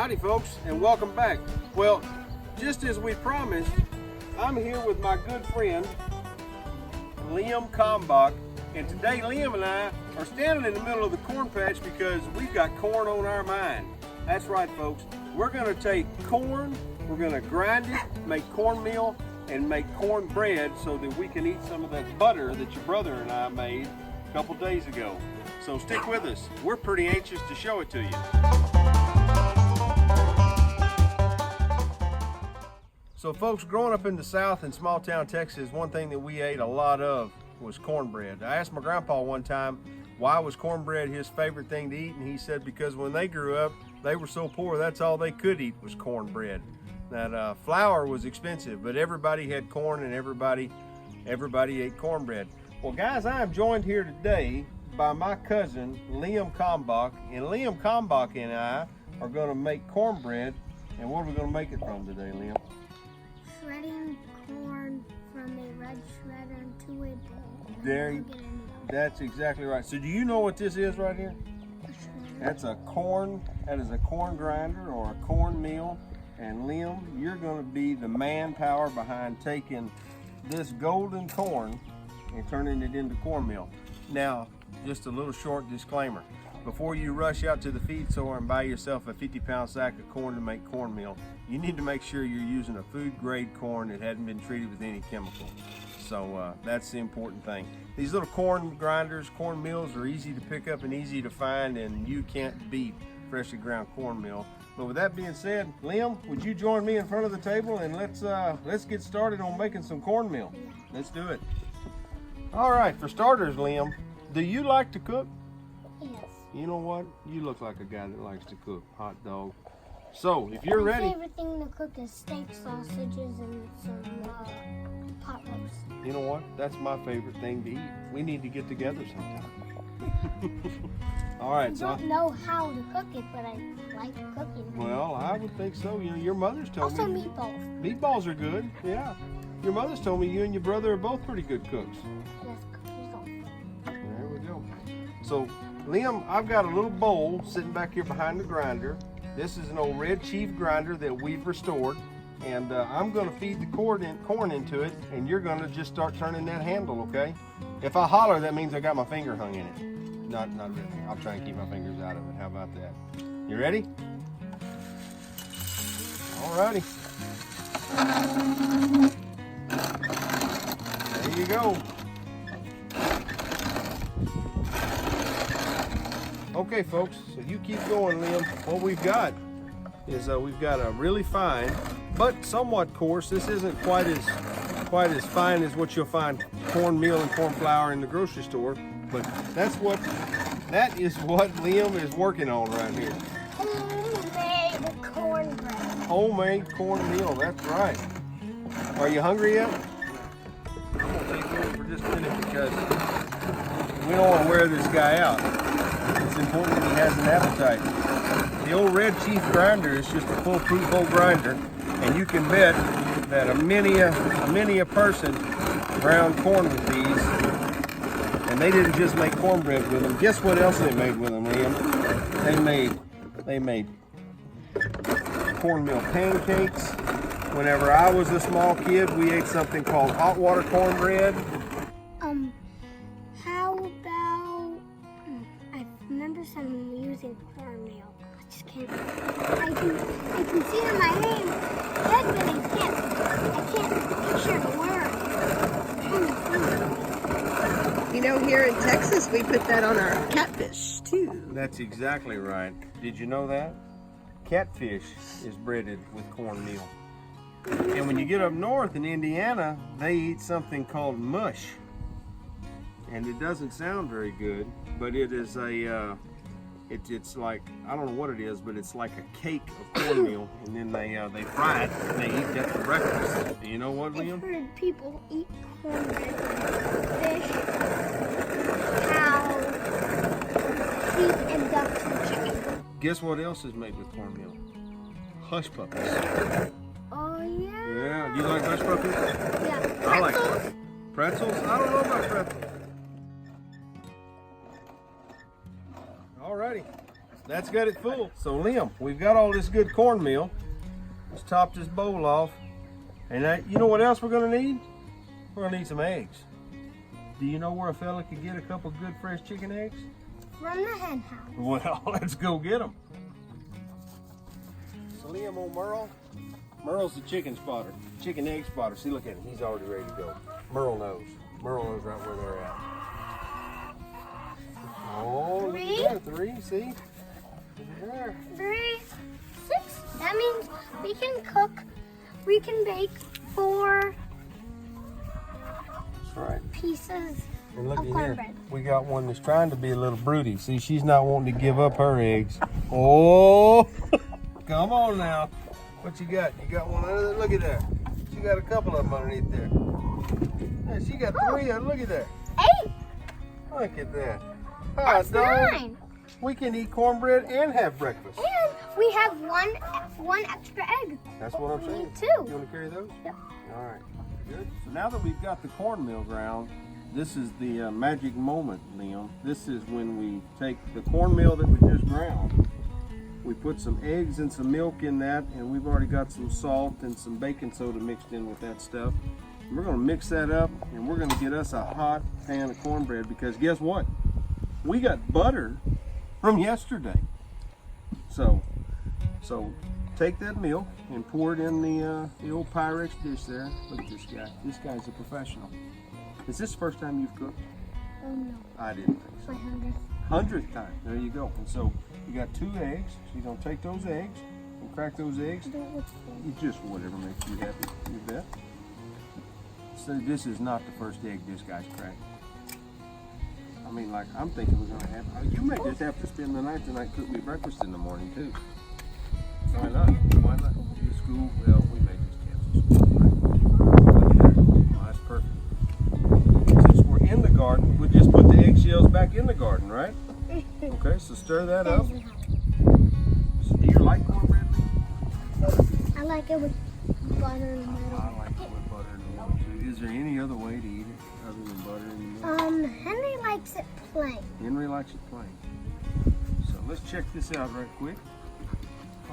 Howdy folks, and welcome back. Well, just as we promised, I'm here with my good friend Liam Kalmbach, and today Liam and I are standing in the middle of the corn patch because we've got corn on our mind. That's right folks, we're going to take corn, we're going to grind it, make cornmeal, and make cornbread so that we can eat some of that butter that your brother and I made a couple days ago. So stick with us, we're pretty anxious to show it to you. So folks, growing up in the South in small town Texas, one thing that we ate a lot of was cornbread. I asked my grandpa one time why was cornbread his favorite thing to eat, and he said because when they grew up, they were so poor that's all they could eat was cornbread. That flour was expensive, but everybody had corn and everybody ate cornbread. Well guys, I am joined here today by my cousin Liam Kalmbach, and Liam Kalmbach and I are going to make cornbread. And what are we going to make it from today, Liam? Shredding corn from a red shredder to a bowl. That's exactly right. So do you know what this is right here? That is a corn grinder or a cornmeal. And Liam, you're going to be the manpower behind taking this golden corn and turning it into cornmeal. Now, just a little short disclaimer. Before you rush out to the feed store and buy yourself a 50-pound sack of corn to make cornmeal, you need to make sure you're using a food-grade corn that hadn't been treated with any chemical. So that's the important thing. These little corn grinders, corn mills are easy to pick up and easy to find, and you can't beat freshly ground cornmeal. But with that being said, Liam, would you join me in front of the table and let's get started on making some cornmeal? Let's do it. All right, for starters, Liam, do you like to cook? Yes. You know what? You look like a guy that likes to cook. Hot dog. So, if you're ready... My favorite thing to cook is steak, sausages, and some pot roast. You know what? That's my favorite thing to eat. We need to get together sometime. All right, I don't know how to cook it, but I like cooking. Well, I would think so. You know, your mother's told also me... Also meatballs. Meatballs are good, yeah. Your mother's told me you and your brother are both pretty good cooks. Yes, cookies also. There we go. So, Liam, I've got a little bowl sitting back here behind the grinder. This is an old Red Chief grinder that we've restored, and I'm going to feed the corn into it, and you're going to just start turning that handle, okay? If I holler, that means I got my finger hung in it. Not really. I'll try and keep my fingers out of it. How about that? You ready? Alrighty. There you go. Okay folks, so you keep going, Liam. What we've got is we've got a really fine but somewhat coarse. This isn't quite as fine as what you'll find cornmeal and corn flour in the grocery store, but that is what Liam is working on right here. Homemade cornbread. Homemade cornmeal, that's right. Are you hungry yet? I'm gonna take over for just a minute because we don't want to wear this guy out. It's important that he has an appetite. The old Red Chief grinder is just a foolproof old grinder, and you can bet that many a person ground corn with these, and they didn't just make cornbread with them. Guess what else they made with them, Liam? They made cornmeal pancakes. Whenever I was a small kid, we ate something called hot water cornbread. How about, I remember someone using cornmeal. I just can't, I can see it in my hand, but I can't picture the word. You know, here in Texas, we put that on our catfish, too. That's exactly right. Did you know that? Catfish is breaded with cornmeal. And when you get up north in Indiana, they eat something called mush. And it doesn't sound very good, but it is it's like, I don't know what it is, but it's like a cake of cornmeal, and then they fry it and they eat that for breakfast. Do you know what, Liam? I've heard people eat cornbread with fish, cows, sheep, and ducks and chicken. Guess what else is made with cornmeal? Hush puppies. Oh yeah. Yeah, do you like hush puppies? Yeah. I like pretzels. I don't know about pretzels. Alrighty, That's got it full. So Liam, we've got all this good cornmeal. Let's top this bowl off. And you know what else we're gonna need? We're gonna need some eggs. Do you know where a fella could get a couple good fresh chicken eggs? From the hen house. Well, let's go get them. So Liam on Merle. Merle's the chicken spotter, chicken egg spotter. See, look at him. He's already ready to go. Merle knows. Merle knows right where they're at. Oh, look at that. 3, see? There. 3, 6. That means we can cook, we can bake 4 That's right. pieces And look of at cornbread. here. We got one that's trying to be a little broody. See, she's not wanting to give up her eggs. Oh, come on now. What you got? You got one under there? Look at that. She got a couple of them underneath there. Yeah, she got 3 of them. Look at that. 8. Look at that. That's dog. 9. We can eat cornbread and have breakfast. And we have one extra egg. That's what I'm We saying. need 2. You want to carry those? Yep. All right. Good. So now that we've got the cornmeal ground, this is the magic moment, Liam. This is when we take the cornmeal that we just ground. We put some eggs and some milk in that, and we've already got some salt and some baking soda mixed in with that stuff. And we're going to mix that up, and we're going to get us a hot pan of cornbread, because guess what? We got butter from yesterday. So take that milk and pour it in the old Pyrex dish there. Look at this guy. This guy's a professional. Is this the first time you've cooked? Oh no. I didn't think so. My 100th. 100th time. There you go. And so you got 2 eggs. So you're gonna take those eggs and crack those eggs. You just whatever makes you happy. You bet. So this is not the first egg this guy's cracked. I mean, like, I'm thinking we're gonna have. You may just have to spend the night tonight, cook me breakfast in the morning too. Why not? Why not? To school? Well, we may just cancel school tonight. Look at that. Oh, that's perfect. Since we're in the garden, we just put the eggshells back in the garden, right? Okay, so stir that up. So do you like cornbread? I like it with butter in the middle. I like it with butter in the middle too. Is there any other way to eat it other than butter in the middle? Henry likes it plain. Henry likes it plain. So let's check this out right quick.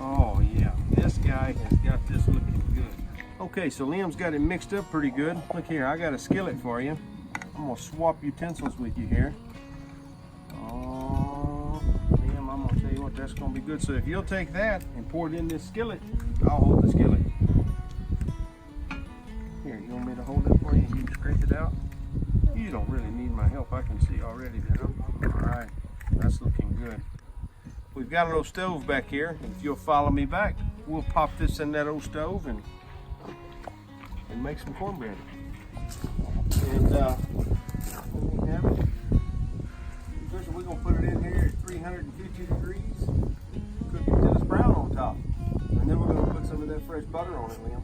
Oh yeah, this guy has got this looking good. Okay, so Liam's got it mixed up pretty good. Look here, I got a skillet for you. I'm gonna swap utensils with you here. Oh, Liam, I'm gonna tell you what, that's gonna be good. So if you'll take that and pour it in this skillet, I'll hold the skillet. Here, you want me to hold it for you and you can scrape it out? You don't really need my help, I can see already that. All right, that's looking good. We've got an old stove back here, and if you'll follow me back, we'll pop this in that old stove and make some cornbread. And when we have it, first we're gonna put it in here at 350 degrees, cook it till it's brown on top, and then we're gonna put some of that fresh butter on it, Liam.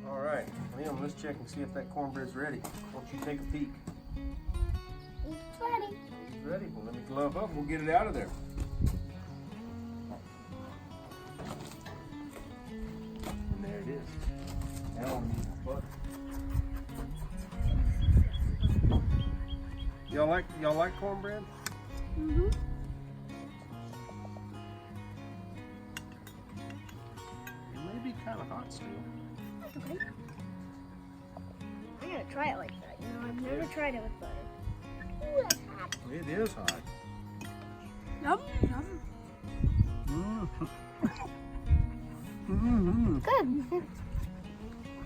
All right, Liam, let's check and see if that cornbread's ready. Why don't you take a peek? It's ready. It's ready. Well, let me glove up and we'll get it out of there. And there it is. Now we need butter. Y'all like cornbread? Mm-hmm. It may be kind of hot still. Okay. I'm gonna try it like that. You know, I've never tried it with butter. Ooh, that's hot. It is hot. Yum, yum. Mm-hmm. Good.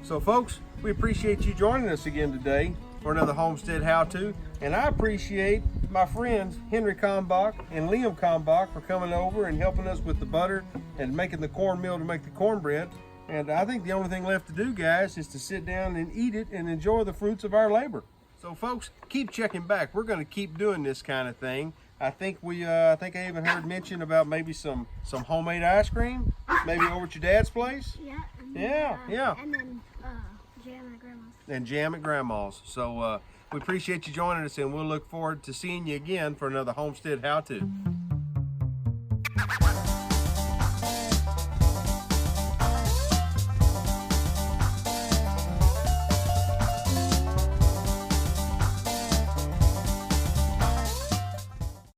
So folks, we appreciate you joining us again today for another Homestead How-To. And I appreciate my friends Henry Kalmbach and Liam Kalmbach for coming over and helping us with the butter and making the cornmeal to make the cornbread. And I think the only thing left to do, guys, is to sit down and eat it and enjoy the fruits of our labor. So folks, keep checking back. We're going to keep doing this kind of thing. I think I even heard mention about maybe some homemade ice cream, maybe over at your dad's place. Yeah. Yeah. And then jam at grandma's. And jam at grandma's. So we appreciate you joining us, and we'll look forward to seeing you again for another Homestead How-To.